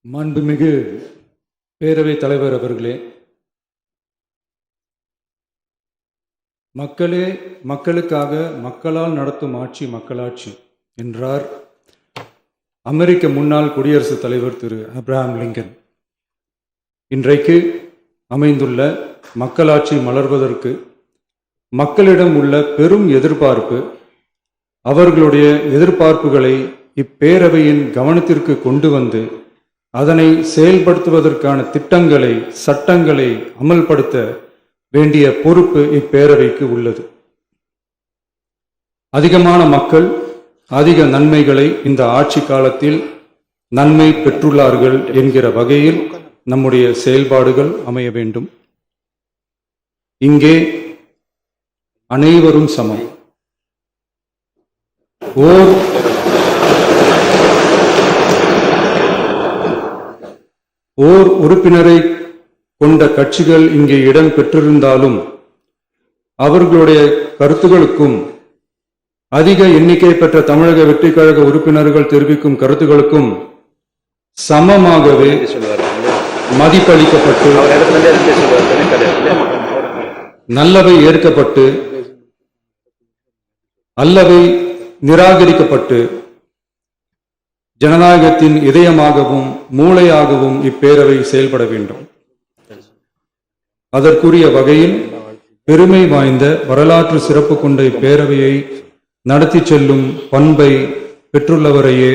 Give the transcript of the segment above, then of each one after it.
மாண்புமிகு பேரவைத் தலைவர் அவர்களே, மக்களே மக்களுக்காக மக்களால் நடத்தும் ஆட்சி மக்களாட்சி என்றார் அமெரிக்க முன்னாள் குடியரசுத் தலைவர் திரு ஆப்ரஹாம் லிங்கன். இன்றைக்கு அமைந்துள்ள மக்களாட்சி மலர்வதற்கு மக்களிடம் உள்ள பெரும் எதிர்பார்ப்பு, அவர்களுடைய எதிர்பார்ப்புகளை இப்பேரவையின் கவனத்திற்கு கொண்டு வந்து அதனை செயல்படுத்துவதற்கான திட்டங்களை, சட்டங்களை அமல்படுத்த வேண்டிய பொறுப்பு இப்பேரவைக்கு உள்ளது. அதிகமான மக்கள் அதிக நன்மைகளை இந்த ஆட்சி காலத்தில் நன்மை பெற்றுள்ளார்கள் என்கிற வகையில் நம்முடைய செயல்பாடுகள் அமைய வேண்டும். இங்கே அனைவரும் சமம். ஓர் உறுப்பினரை கொண்ட கட்சிகள் இங்கே இடம் பெற்றிருந்தாலும் அவர்களுடைய கருத்துகளுக்கும் அதிக எண்ணிக்கை பெற்ற தமிழக வெற்றிக் கழக உறுப்பினர்கள் தெரிவிக்கும் கருத்துகளுக்கும் சமமாகவே மதிப்பளிக்கப்பட்டு நல்லவை ஏற்கப்பட்டு அல்லவை நிராகரிக்கப்பட்டு ஜனநாயகத்தின் இதயமாகவும் மூளையாகவும் இப்பேரவை செயல்பட வேண்டும். அதற்குரிய வகையில் பெருமை வாய்ந்த வரலாற்று சிறப்பு கொண்ட இப்பேரவையை நடத்தி செல்லும் பண்பை பெற்றுள்ளவரையே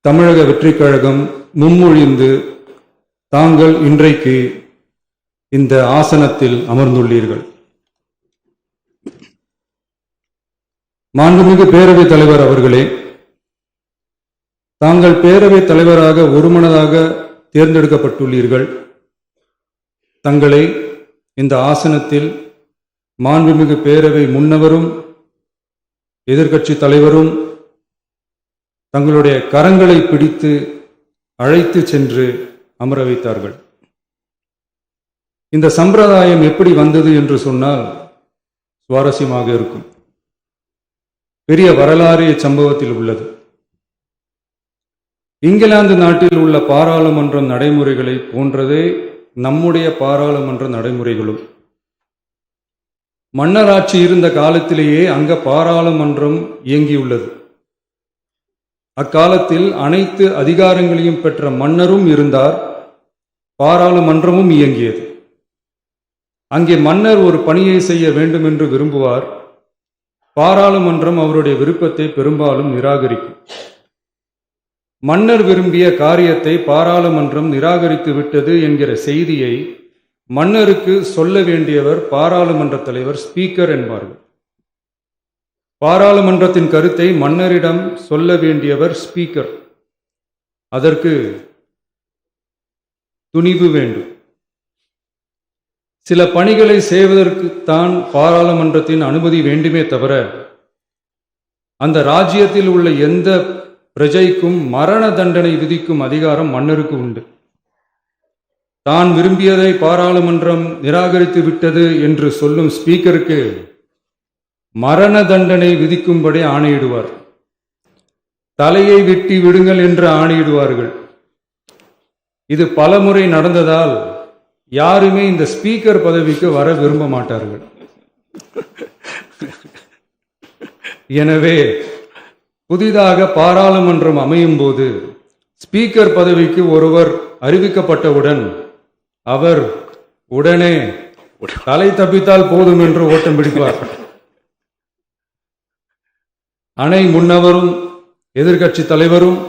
தமிழக வெற்றிக் கழகம் முன்மொழிந்து தாங்கள் இன்றைக்கு இந்த ஆசனத்தில் அமர்ந்துள்ளீர்கள். மாண்புமிகு பேரவைத் தலைவர் அவர்களே, தாங்கள் பேரவைத் தலைவராக ஒருமனதாக தேர்ந்தெடுக்கப்பட்டுள்ளீர்கள். தங்களை இந்த ஆசனத்தில் மாண்புமிகு பேரவை முன்னவரும் எதிர்க்கட்சி தலைவரும் தங்களுடைய கரங்களை பிடித்து அழைத்து சென்று அமர வைத்தார்கள். இந்த சம்பிரதாயம் எப்படி வந்தது என்று சொன்னால் சுவாரஸ்யமாக இருக்கும். பெரிய வரலாறு சம்பவத்தில் உள்ளது. இங்கிலாந்து நாட்டில் உள்ள பாராளுமன்ற நடைமுறைகளை போன்றதே நம்முடைய பாராளுமன்ற நடைமுறைகளும். மன்னராட்சி இருந்த காலத்திலேயே அங்க பாராளுமன்றம் இயங்கியுள்ளது. அக்காலத்தில் அனைத்து அதிகாரங்களையும் பெற்ற மன்னரும் இருந்தார், பாராளுமன்றமும் இயங்கியது. அங்கே மன்னர் ஒரு பணியை செய்ய வேண்டும் என்று விரும்புவார், பாராளுமன்றம் அவருடைய விருப்பத்தை பெரும்பாலும் நிராகரிக்கும். மன்னர் விரும்பிய காரியத்தை பாராளுமன்றம் நிராகரித்து விட்டது என்கிற செய்தியை மன்னருக்கு சொல்ல வேண்டியவர் பாராளுமன்ற தலைவர், ஸ்பீக்கர் என்பார்கள். பாராளுமன்றத்தின் கருத்தை மன்னரிடம் சொல்ல வேண்டியவர் ஸ்பீக்கர். அதற்கு துணிவு வேண்டும். சில பணிகளை செய்வதற்குத்தான் பாராளுமன்றத்தின் அனுமதி வேண்டுமே தவிர அந்த ராஜ்யத்தில் உள்ள எந்த பிரஜைக்கும் மரண தண்டனை விதிக்கும் அதிகாரம் மன்னருக்கு உண்டு. தான் விரும்பியதை பாராளுமன்றம் நிராகரித்து விட்டது என்று சொல்லும் ஸ்பீக்கருக்கு மரண தண்டனை விதிக்கும்படி ஆணையிடுவார். தலையை வெட்டி விடுங்கள் என்று ஆணையிடுவார்கள். இது பலமுறை நடந்ததால் யாருமே இந்த ஸ்பீக்கர் பதவிக்கு வர விரும்ப மாட்டார்கள். எனவே புதிதாக பாராளுமன்றம் அமையும் போது ஸ்பீக்கர் பதவிக்கு ஒருவர் அறிவிக்கப்பட்டவுடன் அவர் உடனே தலை தப்பித்தால் போதும் என்று ஓட்டம் பிடிப்பார். அணை முன்னவரும் எதிர்க்கட்சி தலைவரும்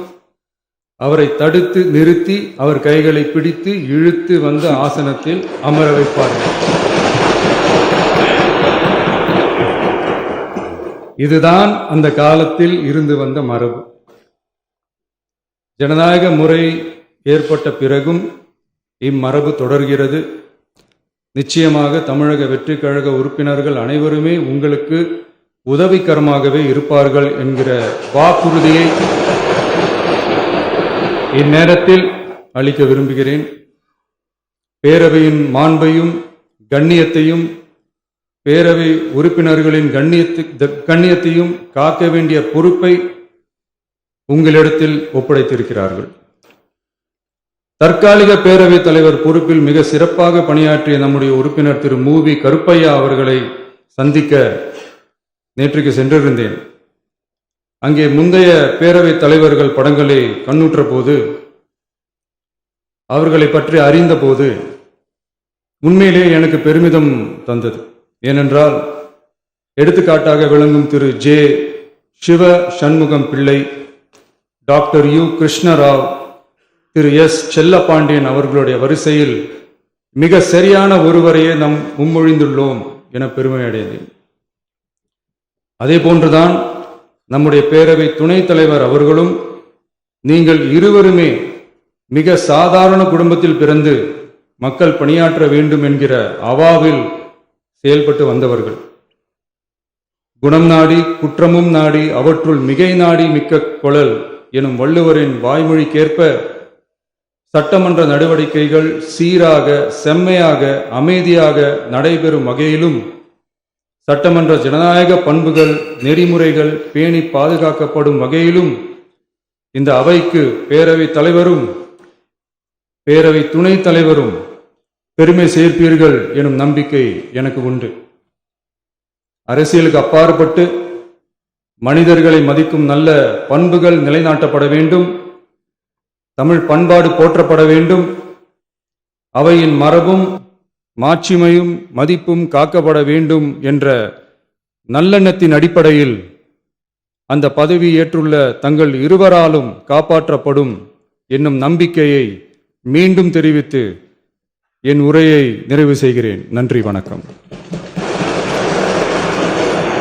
அவரை தடுத்து நிறுத்தி அவர் கைகளை பிடித்து இழுத்து வந்து ஆசனத்தில் அமர வைப்பார்கள். இதுதான் அந்த காலத்தில் இருந்து வந்த மரபு. ஜனநாயக முறை ஏற்பட்ட பிறகும் இம்மரபு தொடர்கிறது. நிச்சயமாக தமிழக வெற்றிக் கழக உறுப்பினர்கள் அனைவருமே உங்களுக்கு உதவிகரமாகவே இருப்பார்கள் என்கிற வாக்குறுதியை இந்நேரத்தில் அளிக்க விரும்புகிறேன். பேரவையின் மாண்பையும் கண்ணியத்தையும் பேரவை உறுப்பினர்களின் கண்ணியத்தையும் காக்க வேண்டிய பொறுப்பை உங்களிடத்தில் ஒப்படைத்திருக்கிறார்கள். தற்காலிக பேரவைத் தலைவர் பொறுப்பில் மிக சிறப்பாக பணியாற்றிய நம்முடைய உறுப்பினர் திரு மூவி கருப்பையா அவர்களை சந்திக்க நேற்றுக்கு சென்றிருந்தேன். அங்கே முந்தைய பேரவைத் தலைவர்கள் படங்களை கண்ணுற்ற போது, அவர்களை பற்றி அறிந்த போது உண்மையிலே எனக்கு பெருமிதம் தந்தது. ஏனென்றால் எடுத்துக்காட்டாக விளங்கும் திரு ஜே சிவ சண்முகம் பிள்ளை, டாக்டர் யு கிருஷ்ணராவ், திரு எஸ் செல்லப்பாண்டியன் அவர்களுடைய வரிசையில் மிக சரியான ஒருவரையே நாம் முன்மொழிந்துள்ளோம் என பெருமை அடைந்தேன். அதே போன்றுதான் நம்முடைய பேரவை துணைத் தலைவர் அவர்களும் நீங்கள் இருவருமே மிக சாதாரண குடும்பத்தில் பிறந்து மக்கள் பணியாற்ற வேண்டும் என்கிற அவாவில் செயல்பட்டு வந்தவர்கள். குணம் நாடி குற்றமும் நாடி அவற்றுள் மிகை நாடி மிக்க கொளல் எனும் வள்ளுவரின் வாய்மொழிக்கேற்ப சட்டமன்ற நடவடிக்கைகள் சீராக, செம்மையாக, அமைதியாக நடைபெறும் வகையிலும் சட்டமன்ற ஜனநாயக பண்புகள், நெறிமுறைகள் பேணி பாதுகாக்கப்படும் வகையிலும் இந்த அவைக்கு பேரவை தலைவரும் பேரவை துணைத் தலைவரும் பெருமை சேர்ப்பீர்கள் எனும் நம்பிக்கை எனக்கு உண்டு. அரசியலுக்கு அப்பாற்பட்டு மனிதர்களை மதிக்கும் நல்ல பண்புகள் நிலைநாட்டப்பட வேண்டும். தமிழ் பண்பாடு போற்றப்பட வேண்டும். அவையின் மரபும் மாட்சிமையும் மதிப்பும் காக்கப்பட வேண்டும் என்ற நல்லெண்ணத்தின் அடிப்படையில் அந்த பதவி ஏற்றுள்ள தங்கள் இருவராலும் காப்பாற்றப்படும் என்னும் நம்பிக்கையை மீண்டும் தெரிவித்து என் உரையை நிறைவு செய்கிறேன். நன்றி, வணக்கம்.